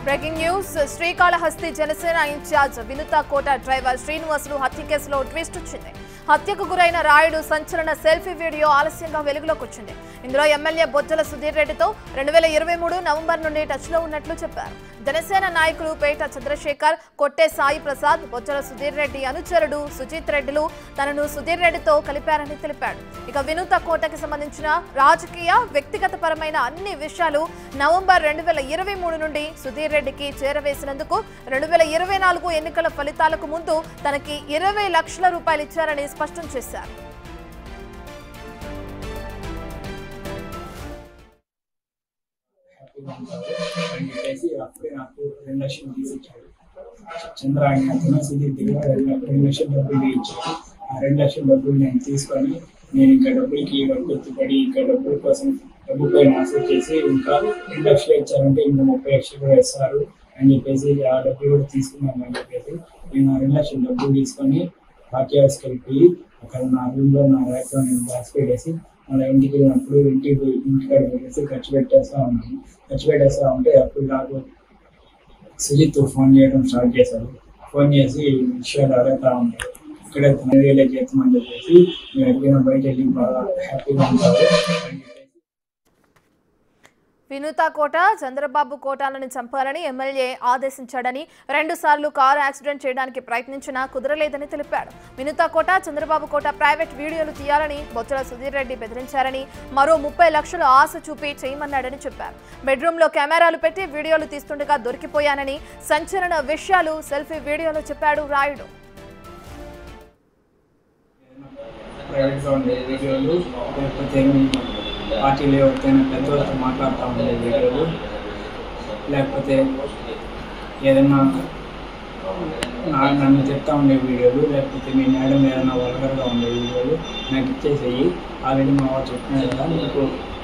Breaking news Srikalahasti Janasena incharge Vinutha Kota driver Srinivasulu హత్య కేసులో twist వచ్చింది. హత్యకు గురైన రాయుడు సంచలన సెల్ఫీ వీడియో ఆలస్యంగా వెలుగులోకి వచ్చింది. ఇందులో ఎమ్మెల్యే బొజ్జల సుధీర్ రెడ్డితో 2023 నవంబర్ నుండి టచ్లో ఉన్నట్లు చెప్పారు. జనసేన నాయకులు పేట చంద్రశేఖర్, కొట్టే సాయి ప్రసాద్, బొజ్జల సుధీర్ రెడ్డి అనుచరుడు సుజిత్ రెడ్డిలు తనను సుధీర్ రెడ్డితో కలిపారని తెలిపాడు. ఇక వినుత కోటకి సంబంధించిన రాజకీయ వ్యక్తిగతపరమైన అన్ని విషయాలు నవంబర్ 2023 నుండి సుధీర్ రెడ్డికి చేరవేసినందుకు 2024 ఎన్నికల ఫలితాలకు ముందు తనకి 20 లక్షల రూపాయలు ఇచ్చారని స్పష్టం చేశారు. చంద్ర సుధీర్ దగ్గర 2 లక్షల డబ్బులు ఇచ్చారు. ఆ 2 లక్షల డబ్బులు నేను తీసుకొని నేను ఇంకా డబ్బులకి గుర్తుపడి ఇంకా డబ్బుల కోసం డబ్బుపై ఆశ చేసి ఇంకా 2 లక్షలు ఇచ్చారంటే ఇంకా 30 లక్షలు కూడా ఇస్తారు అని చెప్పేసి ఆ డబ్బులు కూడా తీసుకున్నాను అని చెప్పేసి నేను ఆ 2 లక్షల డబ్బులు తీసుకొని పార్టీ హౌస్కి వెళ్ళి అక్కడ నా రూమ్లో నా ర్యాక్లో నేను దాచిపెట్టేసి మళ్ళీ ఇంటికి వెళ్ళినప్పుడు ఇంటికాడ పెట్టేసి ఖర్చు పెట్టేస్తా ఉంటే అప్పుడు నాకు సుజిత్ ఫోన్ చేయడం స్టార్ట్ చేశారు. ఫోన్ చేసి విషయాలు అడుగుతా ఉంటారు. ఇక్కడ 10,000 చేస్తామని చెప్పేసి మేము ఎక్కడైనా బయట వెళ్ళి బాగా హ్యాపీగా ఉంటారు. వినుత కోట, చంద్రబాబు కోటాలను చంపాలని ఎమ్మెల్యే ఆదేశించాడని 2 సార్లు కారు యాక్సిడెంట్ చేయడానికి ప్రయత్నించినా కుదరలేదని తెలిపాడు. వినుత కోట, చంద్రబాబు కోట ప్రైవేట్ వీడియోలు తీయాలని బొజ్జల సుధీర్ రెడ్డి బెదిరించారని, మరో 30 లక్షలు ఆశ చూపి చేయమన్నాడని చెప్పారు. బెడ్రూమ్లో కెమెరాలు పెట్టి వీడియోలు తీస్తుండగా దొరికిపోయానని సంచలన విషయాలు సెల్ఫీ వీడియోలో చెప్పాడు రాయుడు. పార్టీలో ఎవరికైనా పెద్దవాళ్ళతో మాట్లాడుతూ ఉండే వీడియోలు, లేకపోతే ఏదైనా నన్ను చెప్తా ఉండే వీడియోలు, లేకపోతే మీ మేడం ఏదైనా వల్గర్గా ఉండే వీడియోలు నాకు ఇచ్చేసేయి. ఆల్రెడీ మా వాడు చెప్పినా కదా మీకు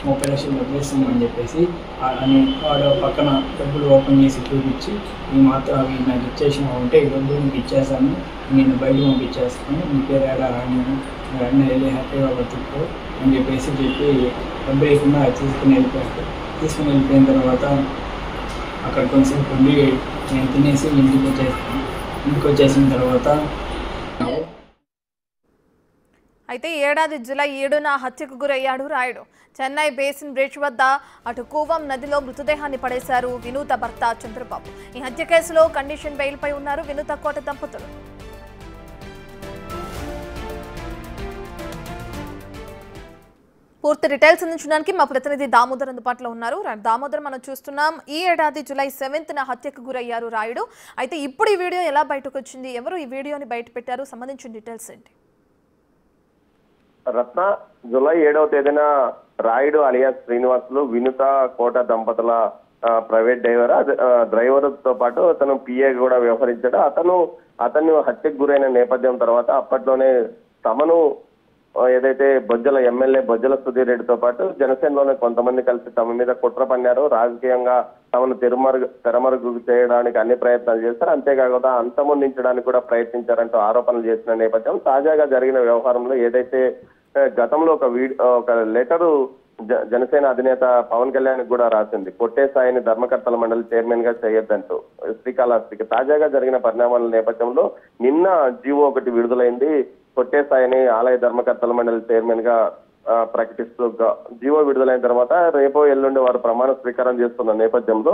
30 లక్షలు డబ్బులు ఇస్తామని చెప్పేసి అని వాడు పక్కన డబ్బులు ఓపెన్ చేసి చూపించి ఈ మాత్రం అవి నాకు ఇచ్చేసినావు అంటే ఈ డబ్బులు నీకు ఇచ్చేసాను, నేను బయట పంపించేస్తాను, మీ పేరు ఏడా రాని అన్నీ వెళ్ళి హ్యాపీగా బతుకు అని చెప్పేసి చెప్పి డబ్బు లేకుండా తీసుకుని వెళ్ళిపోయిన తర్వాత అక్కడ కొంచెం ఉండి నేను తినేసి ఇంటికి వచ్చేసిన తర్వాత అయితే ఏడాది జూలై 7న హత్యకు గురయ్యాడు రాయుడు. చెన్నై బేసిన్ బ్రిడ్జ్ వద్ద అటు కూవం నదిలో మృతదేహాన్ని పడేశారు వినూత భర్త చంద్రబాబు. ఈ హత్య కేసులో కండిషన్ బెయిల్పై ఉన్నారు వినూత కోట దంపతులు. పూర్తి డీటెయిల్స్ అందించడానికి మా ప్రతినిధి దామోదర్ అందుబాటులో ఉన్నారు. దామోదర్, మనం చూస్తున్నాం ఈ ఏడాది జూలై 7న హత్యకు గురయ్యారు రాయుడు. అయితే ఇప్పుడు ఈ వీడియో ఎలా బయటకు వచ్చింది, ఎవరు ఈ వీడియోని బయట పెట్టారు, సంబంధించిన డీటెయిల్స్ ఏంటి? రత్న, జూలై 7వ తేదీన రాయుడు అలియాస్ శ్రీనివాసులు వినుత కోట దంపతుల ప్రైవేట్ డ్రైవర్ తో పాటు అతను పిఏ కూడా వ్యవహరించాడు. అతను హత్యకు గురైన నేపథ్యం తర్వాత అప్పట్లోనే తమను ఏదైతే ఎమ్మెల్యే బొజ్జల సుధీర్ రెడ్డితో పాటు జనసేనలోనే కొంతమంది కలిసి తమ మీద కుట్ర పన్నారు, రాజకీయంగా తమను తెరమరుగు చేయడానికి అన్ని ప్రయత్నాలు చేస్తారు, అంతేకాకుండా అంతమొందించడానికి కూడా ప్రయత్నించారంటూ ఆరోపణలు చేసిన నేపథ్యం. తాజాగా జరిగిన వ్యవహారంలో ఏదైతే గతంలో ఒక లెటరు జనసేన అధినేత పవన్ కళ్యాణ్ కూడా రాసింది, కొట్టే సాయిని ధర్మకర్తల మండలి చైర్మన్ గా చేయొద్దంటూ శ్రీకాళహస్తికి. తాజాగా జరిగిన పరిణామాల నేపథ్యంలో నిన్న జీవో ఒకటి విడుదలైంది. కొట్టే సాయిని ఆలయ ధర్మకర్తల మండలి చైర్మన్ గా ప్రకటిస్తూ జీవో విడుదలైన తర్వాత రేపో ఎల్లుండి వారు ప్రమాణ స్వీకారం చేస్తున్న నేపథ్యంలో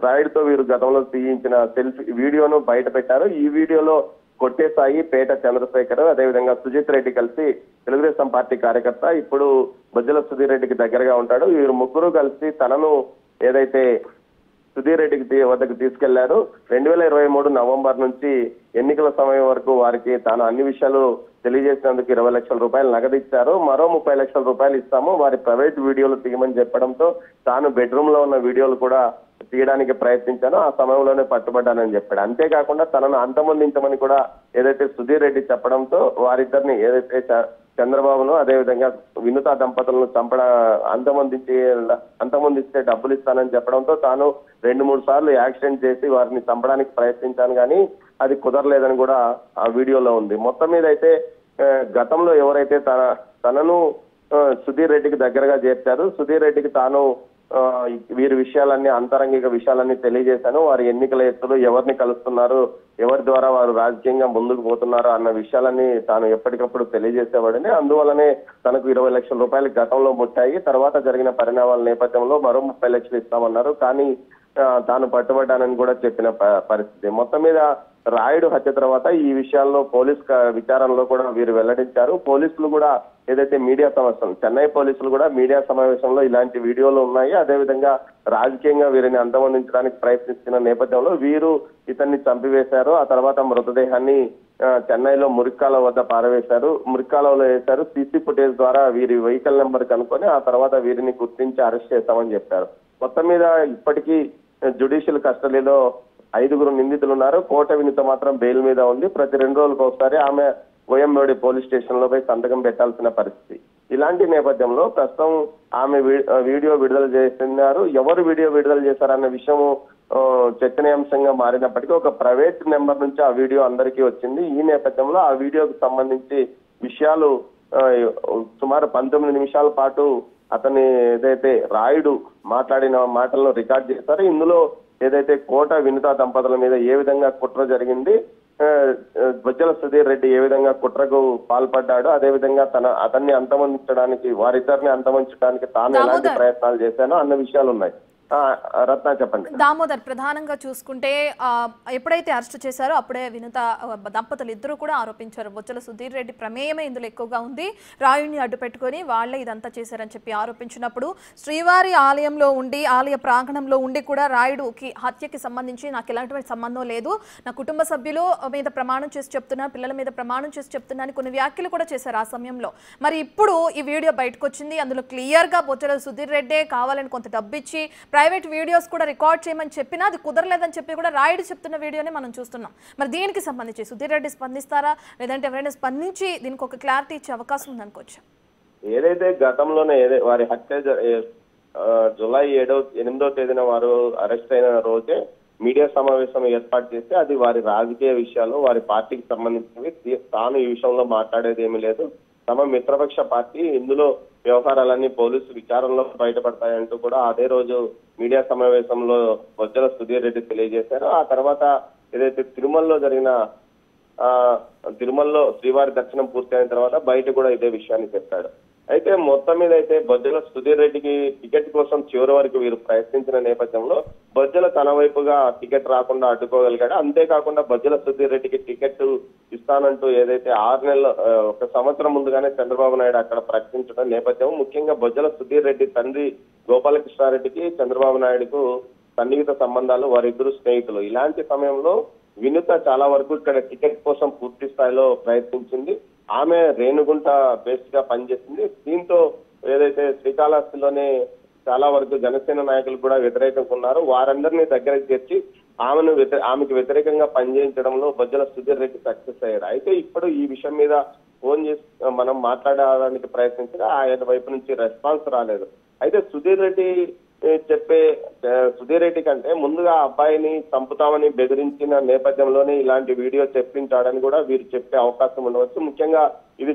రాయుడుతో వీరు గతంలో తీయించిన సెల్ఫీ వీడియోను బయట పెట్టారు. ఈ వీడియోలో కొట్టే సాయి, పేట చంద్రశేఖర్, అదేవిధంగా సుజిత్ రెడ్డి కలిసి తెలుగుదేశం పార్టీ కార్యకర్త, ఇప్పుడు బొజ్జల సుధీర్ రెడ్డికి దగ్గరగా ఉంటాడు. వీరు ముగ్గురు కలిసి తనను ఏదైతే సుధీర్ రెడ్డికి వద్దకు తీసుకెళ్లారు. 2023 నవంబర్ నుంచి ఎన్నికల సమయం వరకు వారికి తాను అన్ని విషయాలు తెలియజేసినందుకు 20 లక్షల రూపాయలు నగదు ఇచ్చారు. మరో 30 లక్షల రూపాయలు ఇస్తాము, వారి ప్రైవేట్ వీడియోలు తీయమని చెప్పడంతో తాను బెడ్రూమ్ లో ఉన్న వీడియోలు కూడా తీయడానికి ప్రయత్నించాను, ఆ సమయంలోనే పట్టుబడ్డానని చెప్పాడు. అంతేకాకుండా తనను అంతమొందించమని కూడా ఏదైతే సుధీర్ రెడ్డి చెప్పడంతో వారిద్దరిని ఏదైతే చంద్రబాబును అదేవిధంగా వినుత దంపతులను అంతమొందిస్తే డబ్బులు ఇస్తానని చెప్పడంతో తాను 2-3 సార్లు యాక్సిడెంట్ చేసి వారిని చంపడానికి ప్రయత్నించాను, కానీ అది కుదరలేదని కూడా ఆ వీడియోలో ఉంది. మొత్తం మీద అయితే గతంలో ఎవరైతే తనను సుధీర్ రెడ్డికి దగ్గరగా చేర్చారు, సుధీర్ రెడ్డికి తాను వీరి విషయాలన్నీ అంతరంగిక విషయాలన్నీ తెలియజేశాను. వారి ఎన్నికల ఎత్తులు ఎవరిని కలుస్తున్నారు, ఎవరి ద్వారా వారు రాజకీయంగా ముందుకు పోతున్నారు అన్న విషయాలన్నీ తాను ఎప్పటికప్పుడు తెలియజేసేవాడని, అందువల్లనే తనకు 20 లక్షల రూపాయలు గతంలో ముట్టాయి. తర్వాత జరిగిన పరిణామాల నేపథ్యంలో మరో 30 లక్షలు ఇస్తామన్నారు. కానీ తాను పట్టుబడ్డానని కూడా చెప్పిన పరిస్థితి. మొత్తం మీద రాయుడు హత్య తర్వాత ఈ విషయాల్లో పోలీస్ విచారణలో కూడా వీరు వెల్లడించారు. పోలీసులు కూడా ఏదైతే మీడియా సమస్యలు, చెన్నై పోలీసులు కూడా మీడియా సమావేశంలో ఇలాంటి వీడియోలు ఉన్నాయి. అదేవిధంగా రాజకీయంగా వీరిని అంతమొందించడానికి ప్రయత్నిస్తున్న నేపథ్యంలో వీరు ఇతన్ని చంపివేశారు. ఆ తర్వాత మృతదేహాన్ని చెన్నైలో మురిక్కాల వద్ద పారవేశారు, మురిక్కాలలో వేశారు. సీసీ ఫుటేజ్ ద్వారా వీరి వెహికల్ నెంబర్ కనుక్కొని ఆ తర్వాత వీరిని గుర్తించి అరెస్ట్ చేస్తామని చెప్పారు. మొత్తం మీద ఇప్పటికీ జ్యుడిషియల్ కస్టడీలో 5 నిందితులు ఉన్నారు. కోట వినుత మాత్రం బెయిల్ మీద ఉంది. ప్రతి 2 రోజులకు ఒకసారి ఆమె ఓయంలోడి పోలీస్ స్టేషన్ లో పోయి సంతకం పెట్టాల్సిన పరిస్థితి. ఇలాంటి నేపథ్యంలో ప్రస్తుతం ఆమె వీడియో విడుదల చేస్తున్నారు. ఎవరు వీడియో విడుదల చేశారన్న విషయం చర్చనీయాంశంగా మారినప్పటికీ ఒక ప్రైవేట్ నెంబర్ నుంచి ఆ వీడియో అందరికీ వచ్చింది. ఈ నేపథ్యంలో ఆ వీడియోకి సంబంధించి విషయాలు సుమారు 19 నిమిషాల పాటు అతని ఏదైతే రాయుడు మాట్లాడిన మాటలను రికార్డ్ చేశారు. ఇందులో ఏదైతే కోట వినుత దంపతుల మీద ఏ విధంగా కుట్ర జరిగింది, బొజ్జల సుధీర్ రెడ్డి ఏ విధంగా కుట్రకు పాల్పడ్డాడు, అదేవిధంగా అతన్ని అంతమొందించడానికి, వారిద్దరిని అంతమొందించడానికి తాను ఎలాంటి ప్రయత్నాలు చేశానో అన్న విషయాలు ఉన్నాయి. రత్న చెప్పండి. దామోదర్, ప్రధానంగా చూసుకుంటే ఎప్పుడైతే అరెస్ట్ చేశారో అప్పుడే వినుత దంపతులు ఇద్దరు కూడా ఆరోపించారు బొజ్జల సుధీర్ రెడ్డి ప్రమేయమే ఇందులో ఎక్కువగా ఉంది, రాయుడిని అడ్డు పెట్టుకుని వాళ్లే ఇదంతా చేశారని చెప్పి ఆరోపించినప్పుడు శ్రీవారి ఆలయంలో ఉండి, ఆలయ ప్రాంగణంలో ఉండి కూడా రాయుడుకి హత్యకి సంబంధించి నాకు ఎలాంటి సంబంధం లేదు, నా కుటుంబ సభ్యులు మీద ప్రమాణం చేసి చెప్తున్నా, పిల్లల మీద ప్రమాణం చేసి చెప్తున్నా అని కొన్ని వ్యాఖ్యలు కూడా చేశారు ఆ సమయంలో. మరి ఇప్పుడు ఈ వీడియో బయటకు వచ్చింది. అందులో క్లియర్ గా బొజ్జల సుధీర్ రెడ్డే కావాలని కొంత డబ్బు ఇచ్చి ప్రైవేట్ వీడియోస్ కూడా రికార్డ్ చేయమని చెప్పినా అది కుదరలేదని చెప్పి కూడా రాయుడు చెప్తున్న వీడియోని మనం చూస్తున్నాం. మరి దీనికి సంబంధించి సుధీర్ రెడ్డి స్పందిస్తారా, లేదంటే ఎవరైనా స్పందించి దీనికి ఒక క్లారిటీ ఇచ్చే అవకాశం ఉందనుకోవచ్చు? ఏదైతే గతంలోనే వారి హత్య జూలై 8వ తేదీన వారు అరెస్ట్ అయిన రోజే మీడియా సమావేశం ఏర్పాటు చేసి అది వారి రాజకీయ విషయాలు, వారి పార్టీకి సంబంధించినవి, తాను ఈ విషయంలో మాట్లాడేది ఏమీ లేదు, తమ మిత్రపక్ష పార్టీ, ఇందులో వ్యవహారాలన్నీ పోలీసు విచారణలో బయటపడతాయంటూ కూడా అదే రోజు మీడియా సమావేశంలో బొజ్జల సుధీర్ రెడ్డి తెలియజేశారు. ఆ తర్వాత ఏదైతే తిరుమలలో శ్రీవారి దర్శనం పూర్తి అయిన తర్వాత బయట కూడా ఇదే విషయాన్ని చెప్పాడు. అయితే మొత్తం మీద అయితే బొజ్జల సుధీర్ రెడ్డికి టికెట్ కోసం చివరి వరకు వీరు ప్రయత్నించిన నేపథ్యంలో బొజ్జల తన వైపుగా టికెట్ రాకుండా అడ్డుకోగలిగాడు. అంతేకాకుండా బొజ్జల సుధీర్ రెడ్డికి టికెట్ ఇస్తానంటూ ఏదైతే 6 నెలల 1 సంవత్సరం ముందుగానే చంద్రబాబు నాయుడు అక్కడ ప్రకటించడం నేపథ్యం, ముఖ్యంగా బొజ్జల సుధీర్ రెడ్డి తండ్రి గోపాలకృష్ణారెడ్డికి చంద్రబాబు నాయుడుకు సన్నిహిత సంబంధాలు, వారిద్దరు స్నేహితులు. ఇలాంటి సమయంలో వినుత చాలా వరకు ఇక్కడ టికెట్ కోసం పూర్తి స్థాయిలో ప్రయత్నించింది. ఆమె రేణుగుంట బేస్డ్ గా పనిచేసింది. దీంతో ఏదైతే శ్రీకాళహస్తిలోనే చాలా వరకు జనసేన నాయకులు కూడా వ్యతిరేకంగా ఉన్నారు, వారందరినీ దగ్గరకు చేర్చి ఆమెకు వ్యతిరేకంగా పనిచేయించడంలో బొజ్జల సుధీర్ రెడ్డి సక్సెస్ అయ్యారు. అయితే ఇప్పుడు ఈ విషయం మీద ఫోన్ చేసి మనం మాట్లాడడానికి ప్రయత్నించగా ఆయన వైపు నుంచి రెస్పాన్స్ రాలేదు. అయితే సుధీర్ రెడ్డి కంటే ముందుగా అబ్బాయిని చంపుతామని బెదిరించిన నేపథ్యంలోనే ఇలాంటి వీడియో చెప్పించాడని కూడా వీరు చెప్పే అవకాశం ఉండవచ్చు. ముఖ్యంగా ఇది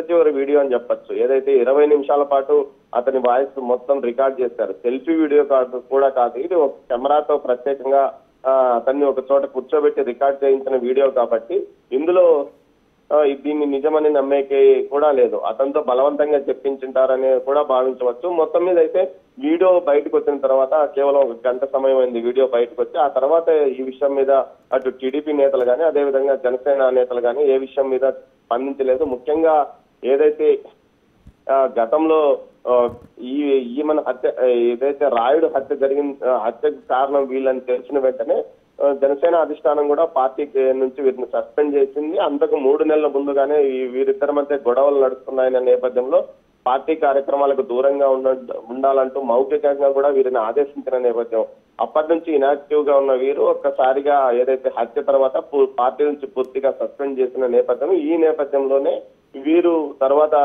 చివరి వీడియో అని చెప్పొచ్చు. ఏదైతే 20 నిమిషాల పాటు అతని వాయిస్ మొత్తం రికార్డ్ చేశారు. సెల్ఫీ వీడియో కూడా కాదు, ఇది ఒక కెమెరాతో ప్రత్యేకంగా అతన్ని ఒక చోట కూర్చోబెట్టి రికార్డ్ చేయించిన వీడియో కాబట్టి ఇందులో దీన్ని నిజమని నమ్మేకి కూడా లేదు, అతనితో బలవంతంగా చెప్పించుంటారని కూడా భావించవచ్చు. మొత్తం మీద అయితే వీడియో బయటకు వచ్చిన తర్వాత కేవలం 1 గంట సమయం అయింది వీడియో బయటకు వచ్చి. ఆ తర్వాత ఈ విషయం మీద అటు టీడీపీ నేతలు కానీ అదేవిధంగా జనసేన నేతలు కానీ ఏ విషయం మీద స్పందించలేదు. ముఖ్యంగా ఏదైతే గతంలో ఈమెను హత్య, ఏదైతే రాయుడు హత్య హత్యకు కారణం వీళ్ళని తెలిసిన వెంటనే జనసేన అధిష్టానం కూడా పార్టీ నుంచి వీరిని సస్పెండ్ చేసింది. అంతకు 3 నెలల ముందుగానే వీరిద్దరి మధ్య గొడవలు నడుస్తున్నాయన్న నేపథ్యంలో పార్టీ కార్యక్రమాలకు దూరంగా ఉండాలంటూ మౌఖికంగా కూడా వీరిని ఆదేశించిన నేపథ్యం. అప్పటి నుంచి ఇనాక్టివ్ గా ఉన్న వీరు ఒక్కసారిగా ఏదైతే హత్య తర్వాత పార్టీ నుంచి పూర్తిగా సస్పెండ్ చేసిన నేపథ్యం. ఈ నేపథ్యంలోనే వీరు తర్వాత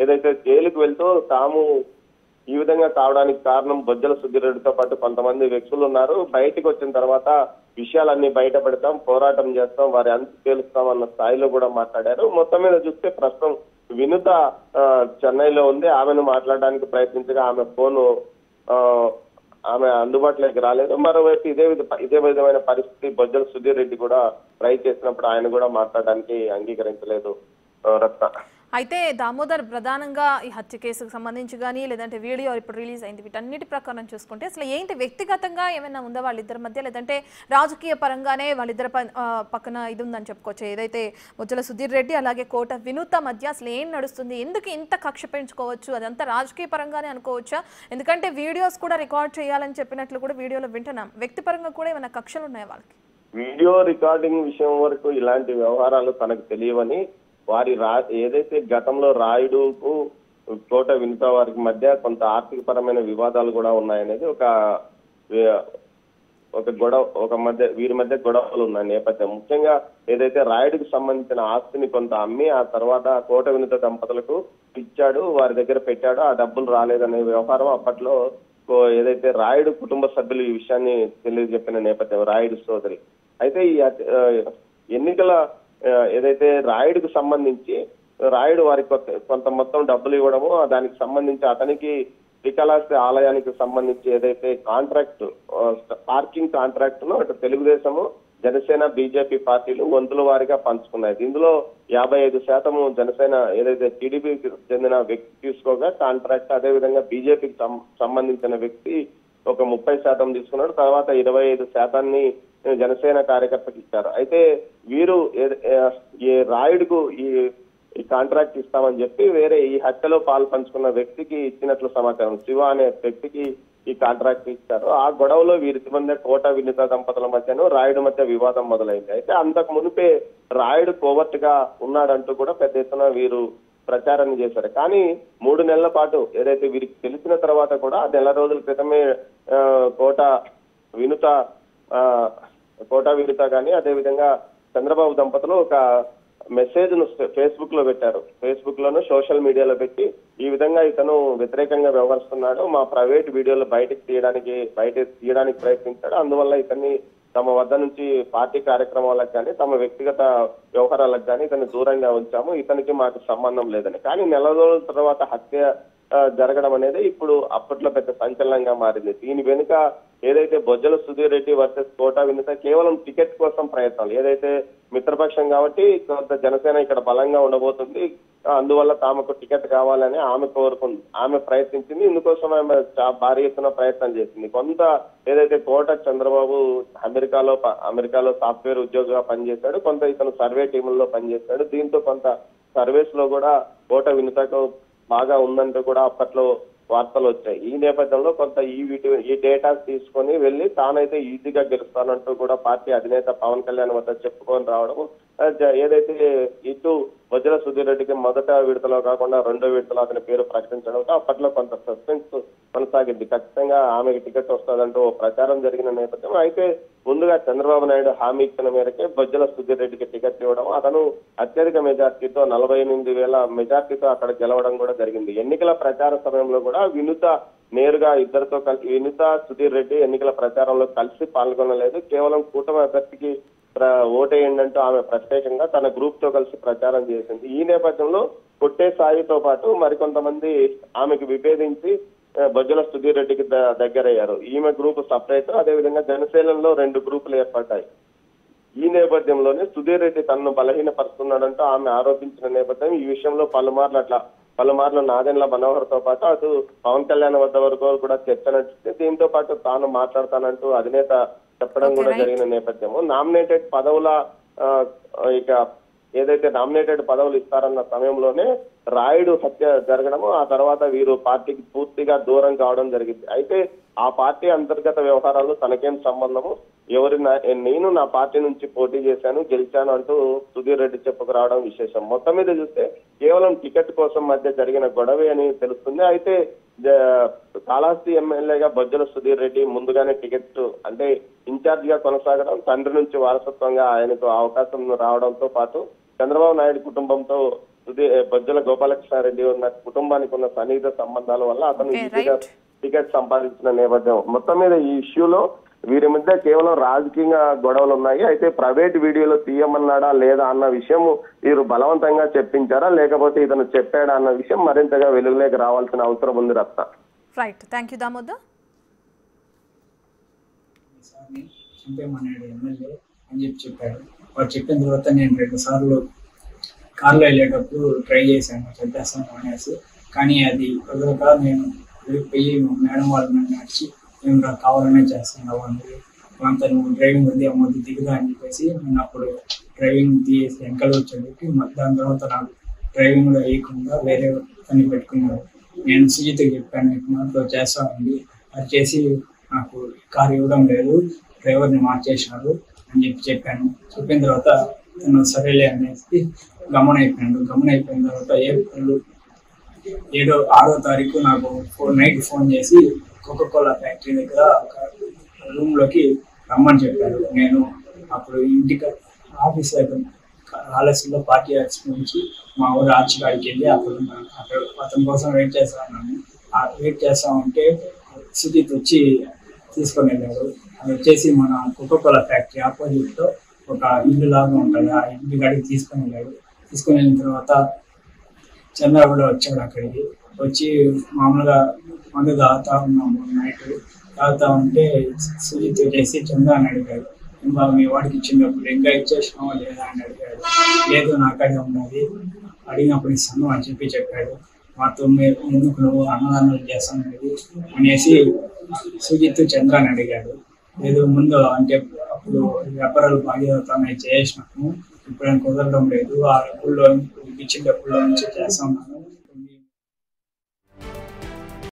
ఏదైతే జైలుకు వెళ్తూ తాము ఈ విధంగా కావడానికి కారణం బొజ్జల సుధీర్ రెడ్డితో పాటు కొంతమంది వ్యక్తులు ఉన్నారు, బయటకు వచ్చిన తర్వాత విషయాలన్నీ బయటపడతాం, పోరాటం చేస్తాం, వారి అంతు తేలుస్తాం అన్న స్థాయిలో కూడా మాట్లాడారు. మొత్తం మీద చూస్తే ప్రస్తుతం వినుత చెన్నైలో ఉంది. ఆమెను మాట్లాడడానికి ప్రయత్నించగా ఆమె ఫోను ఆమె అందుబాటులోకి రాలేదు. మరోవైపు ఇదే విధమైన పరిస్థితి బొజ్జల సుధీర్ రెడ్డి కూడా ట్రై చేసినప్పుడు ఆయన కూడా మాట్లాడడానికి అంగీకరించలేదు రత్న. అయితే దామోదర్ ప్రధానంగా ఈ హత్య కేసుకు సంబంధించి కానీ లేదంటే వీడియో ఇప్పుడు రిలీజ్ అయింది వీటన్నిటి ప్రకారం చూసుకుంటే అసలు ఏంటి వ్యక్తిగతంగా ఏమైనా ఉందా వాళ్ళిద్దరి మధ్య, లేదంటే రాజకీయ పరంగానే వాళ్ళిద్దరి పక్కన ఇది ఉందని చెప్పుకోవచ్చు? ఏదైతే బొజ్జల సుధీర్ రెడ్డి అలాగే కోట వినూత మధ్య అసలు ఏం నడుస్తుంది, ఎందుకు ఇంత కక్ష పెంచుకోవచ్చు? అదంతా రాజకీయ పరంగానే అనుకోవచ్చా? ఎందుకంటే వీడియోస్ కూడా రికార్డ్ చేయాలని చెప్పినట్లు కూడా వీడియోలో వింటున్నాం. వ్యక్తిపరంగా కూడా ఏమైనా కక్షలు ఉన్నాయా వాళ్ళకి? వీడియో రికార్డింగ్ విషయం వరకు ఇలాంటి వ్యవహారాలు తనకు తెలియవని, వారి ఏదైతే గతంలో రాయుడుకు కోట వినుత వారికి మధ్య కొంత ఆర్థిక పరమైన వివాదాలు కూడా ఉన్నాయనేది వీరి మధ్య గొడవలు ఉన్నాయి నేపథ్యం. ముఖ్యంగా ఏదైతే రాయుడికి సంబంధించిన ఆస్తిని కొంత అమ్మి ఆ తర్వాత కోట వినుత దంపతులకు ఇచ్చాడు, వారి దగ్గర పెట్టాడు, ఆ డబ్బులు రాలేదనే వ్యవహారం అప్పట్లో ఏదైతే రాయుడు కుటుంబ సభ్యులు ఈ విషయాన్ని తెలియజెప్పిన నేపథ్యం రాయుడు సోదరి. అయితే ఈ ఎన్నికల ఏదైతే రాయుడుకు సంబంధించి రాయుడు వారికి కొంత మొత్తం డబ్బులు ఇవ్వడము, దానికి సంబంధించి అతనికి శ్రీకాళహస్తి ఆలయానికి సంబంధించి ఏదైతే కాంట్రాక్ట్ పార్కింగ్ కాంట్రాక్ట్ ను అటు తెలుగుదేశము జనసేన బీజేపీ పార్టీలు వంతుల వారిగా పంచుకున్నాయి. ఇందులో 55% జనసేన ఏదైతే టీడీపీకి చెందిన వ్యక్తి తీసుకోగా కాంట్రాక్ట్, అదేవిధంగా బీజేపీకి సంబంధించిన వ్యక్తి ఒక 30% తీసుకున్నాడు. తర్వాత 25% జనసేన కార్యకర్తకి ఇచ్చారు. అయితే వీరు ఈ రాయుడుకు ఈ కాంట్రాక్ట్ ఇస్తామని చెప్పి వేరే ఈ హత్యలో పాలు పంచుకున్న వ్యక్తికి ఇచ్చినట్లు సమాచారం. శివ అనే వ్యక్తికి ఈ కాంట్రాక్ట్ ఇచ్చారు. ఆ గొడవలో వీరి మధ్య కోట వినుత దంపతుల మధ్యను రాయుడు మధ్య వివాదం మొదలైంది. అయితే అంతకు మునిపే రాయుడు కోవర్ట్ గా ఉన్నాడంటూ కూడా పెద్ద ఎత్తున వీరు ప్రచారం చేశారు. కానీ 3 నెలల పాటు ఏదైతే వీరికి తెలిసిన తర్వాత కూడా నెల రోజుల క్రితమే కోట వినుత కానీ అదేవిధంగా చంద్రబాబు దంపతులు ఒక మెసేజ్ ను ఫేస్బుక్ లో పెట్టారు. ఫేస్బుక్ లోను సోషల్ మీడియాలో పెట్టి ఈ విధంగా ఇతను వ్యతిరేకంగా వ్యవహరిస్తున్నాడు, మా ప్రైవేట్ వీడియోలు బయటకు తీయడానికి ప్రయత్నించాడు, అందువల్ల ఇతన్ని తమ వద్ద నుంచి పార్టీ కార్యక్రమాలకు కానీ తమ వ్యక్తిగత వ్యవహారాలకు కానీ ఇతన్ని దూరంగా ఉంచాము, ఇతనికి మాకు సంబంధం లేదని. కానీ నెల రోజుల తర్వాత హత్య జరగడం అనేది ఇప్పుడు అప్పట్లో పెద్ద సంచలనంగా మారింది. దీని వెనుక ఏదైతే బొజ్జల సుధీర్ రెడ్డి వర్సెస్ కోట వినుత కేవలం టికెట్ కోసం ప్రయత్నాలు, ఏదైతే మిత్రపక్షం కాబట్టి కొంత జనసేన ఇక్కడ బలంగా ఉండబోతుంది, అందువల్ల తమకు టికెట్ కావాలని ఆమె కోరుకుంది, ఆమె ప్రయత్నించింది. ఇందుకోసం ఆమె భారీ ఎత్తున ప్రయత్నం చేసింది. కొంత ఏదైతే కోట చంద్రబాబు అమెరికాలో సాఫ్ట్వేర్ ఉద్యోగిగా పనిచేశాడు, కొంత ఇతను సర్వే టీముల్లో పనిచేశాడు. దీంతో కొంత సర్వేస్ లో కూడా కోట వినుతకు బాగా ఉందంటూ కూడా అప్పట్లో వార్తలు వచ్చాయి. ఈ నేపథ్యంలో కొంత ఈ డేటా తీసుకొని వెళ్లి తానైతే ఈజీగా గెలుస్తానంటూ కూడా పార్టీ అధినేత పవన్ కళ్యాణ్ వద్ద చెప్పుకొని రావడం, ఏదైతే ఇటు బొజ్జల సుధీర్ రెడ్డికి మొదట విడతలో కాకుండా రెండో విడతలో అతని పేరు ప్రకటించడంతో అప్పట్లో కొంత సస్పెన్స్ కొనసాగింది. ఖచ్చితంగా ఆమెకి టికెట్ వస్తుందంటూ ప్రచారం జరిగిన నేపథ్యం. అయితే ముందుగా చంద్రబాబు నాయుడు హామీ ఇచ్చిన మేరకే బొజ్జల సుధీర్ రెడ్డికి టికెట్ ఇవ్వడం, అతను అత్యధిక మెజార్టీతో 48,000 మెజార్టీతో అక్కడ గెలవడం కూడా జరిగింది. ఎన్నికల ప్రచార సమయంలో కూడా వినుత నేరుగా ఇద్దరితో కలిసి వినుత సుధీర్ రెడ్డి ఎన్నికల ప్రచారంలో కలిసి పాల్గొనలేదు, కేవలం కూటమి అభ్యర్థికి ఓటేయండి అంటూ ఆమె ప్రత్యేకంగా తన గ్రూప్ తో కలిసి ప్రచారం చేసింది. ఈ నేపథ్యంలో కొట్టే సాయితో పాటు మరికొంతమంది ఆమెకు విభేదించి బొజ్జల సుధీర్ రెడ్డికి దగ్గరయ్యారు. ఈమె గ్రూప్ సపరేట్, అదేవిధంగా జనసేనలో 2 గ్రూపులు ఏర్పడ్డాయి. ఈ నేపథ్యంలోనే సుధీర్ రెడ్డి తనను బలహీనపరుస్తున్నాడంటూ ఆమె ఆరోపించిన నేపథ్యం ఈ విషయంలో పలుమార్లు నాదెండ్ల మనోహర్ తో పాటు అటు పవన్ కళ్యాణ్ వద్ద వరకు కూడా చర్చ నడిచింది. దీంతో పాటు తాను మాట్లాడతానంటూ అధినేత చెప్పడం కూడా జరిగిన నేపథ్యము. నామినేటెడ్ పదవుల ఏదైతే నామినేటెడ్ పదవులు ఇస్తారన్న సమయంలోనే రాయుడు హత్య జరగడము, ఆ తర్వాత వీరు పార్టీకి పూర్తిగా దూరం కావడం జరిగింది. అయితే ఆ పార్టీ అంతర్గత వ్యవహారాలు తనకేం సంబంధము, నేను నా పార్టీ నుంచి పోటీ చేశాను, గెలిచాను అంటూ సుధీర్ రెడ్డి చెప్పుకురావడం విశేషం. మొత్తం మీద చూస్తే కేవలం టికెట్ కోసం మధ్య జరిగిన గొడవే అని తెలుస్తుంది. అయితే కాళహస్తి ఎమ్మెల్యేగా బొజ్జల సుధీర్ రెడ్డి ముందుగానే టికెట్ అంటే ఇన్ఛార్జ్ గా కొనసాగడం, తండ్రి నుంచి వారసత్వంగా ఆయనకు అవకాశం రావడంతో పాటు చంద్రబాబు నాయుడు కుటుంబంతో బొజ్జల గోపాలకృష్ణారెడ్డి ఉన్న కుటుంబానికి ఉన్న సన్నిహిత సంబంధాల వల్ల అతను ఈజీగా టికెట్ సంపాదించిన నేపథ్యం. మొత్తం మీద ఈ ఇష్యూలో వీరి మధ్య కేవలం రాజకీయ గొడవలు ఉన్నాయి. అయితే ప్రైవేట్ వీడియోలో తీయమన్నాడా లేదా అన్న విషయం వీరు బలవంతంగా చెప్పించారా లేకపోతే ఇతను చెప్పాడా అన్న విషయం మరింతగా వెలుగులోకి రావాల్సిన అవసరం ఉంది Ratna. Right, thank you Damodar. సార్ని చంపేమన్నాడు ఎమ్మెల్యే అని చెప్పాడు. వాడు చెప్పిన తర్వాత నేను 2 సార్లు కార్లో వెళ్ళేటప్పుడు ట్రై చేశాను చంపేస్తాను అనేసి. కానీ అది కుదరక నేను వెళ్ళిపోయి మేడం వాళ్ళు నన్ను నడిచి మేము కావాలనే చేస్తున్నావు అనేది అంత నువ్వు డ్రైవింగ్ ఉంది అమ్మది దిగుదా అని చెప్పేసి నేను అప్పుడు డ్రైవింగ్ తీసి వెనకాల వచ్చేటప్పటికి దాని తర్వాత నాకు డ్రైవింగ్లో వేయకుండా వేరే పని పెట్టుకున్నాను. నేను సుజిత్కి చెప్పాను ఇట్లా చేస్తానండి, అది చేసి నాకు కారు ఇవ్వడం లేదు, డ్రైవర్ని మార్చేసినారు అని చెప్పాను. చెప్పిన తర్వాత తను సరేలే అనేసి గమనైపోయిన తర్వాత ఏప్రిల్ 6వ తారీఖు నాకు నైట్ ఫోన్ చేసి కోకోకోలా ఫ్యాక్టరీ దగ్గర రూమ్లోకి రమ్మని చెప్పారు. నేను అప్పుడు ఇంటికి ఆఫీస్ దగ్గర ఆలస్యంలో పార్టీ ఆఫీస్ నుంచి మా ఊరు ఆర్చికాడికి వెళ్ళి అక్కడ అతని కోసం వెయిట్ చేస్తా ఉంటే సుజిత్ వచ్చి తీసుకొని వెళ్ళాడు. అది వచ్చేసి మన కోకోకోలా ఫ్యాక్టరీ ఆపోజిట్లో ఒక ఇల్లు లాగా ఉంటుంది, ఆ ఇంటి కాడికి తీసుకొని వెళ్ళాడు. తీసుకొని వెళ్ళిన తర్వాత చంద్ర కూడా వచ్చాడు. అక్కడికి వచ్చి మామూలుగా మందు తాగుతా ఉన్నాము. నైట్ తాగుతా ఉంటే సుజిత్ చేసి చంద్ర అని అడిగాడు, ఇంకా మీ వాడికి ఇచ్చినప్పుడు ఇంకా ఇచ్చేసినావా లేదా అని అడిగాడు. లేదు నాకడే ఉన్నది, అడిగినప్పుడు ఇస్తాను అని చెప్పాడు. మాతో ఎందుకు నువ్వు అన్నదానం చేస్తానది అనేసి సుజిత్ చంద్ర అని అడిగాడు. లేదు ముందు అంటే అప్పుడు వ్యాపారాలు బాగా చేసినాము, ఇప్పుడు కుదరడం లేదు, ఆ డబ్బుల్లో ఇచ్చిన డబ్బుల్లో నుంచి చేస్తాను